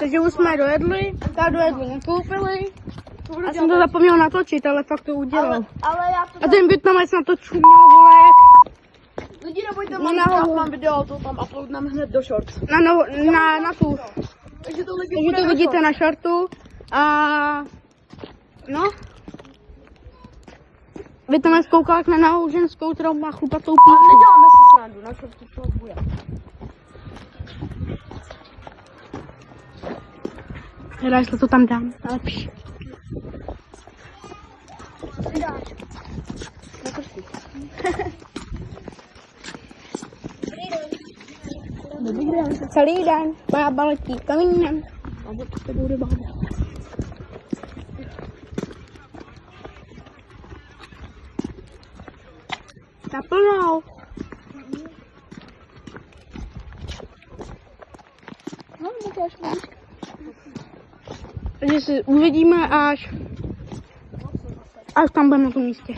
Takže už jsme dojedli, nekoupili. Já jsem to zapomněl natočit, ale fakt to udělal. Ale já to A ten Vietnamec na to čuměl, vole, jak... lidi nebojte, mám video, to tam uploadneme hned do shorts. Na tu. Takže to vidíte na shortu. A... No. Vietnamec koukal jak na nahou ženskou, kterou má chlupatou píčku. Neděláme si srandu, na shortu to bude. Hledá, jestli to tam dám, lepší. Dobrý den. Celý den, bába letí kamínem. A od to bude bába. Naplnou. No, to až máš. Takže si uvidíme až tam budeme na tom místě.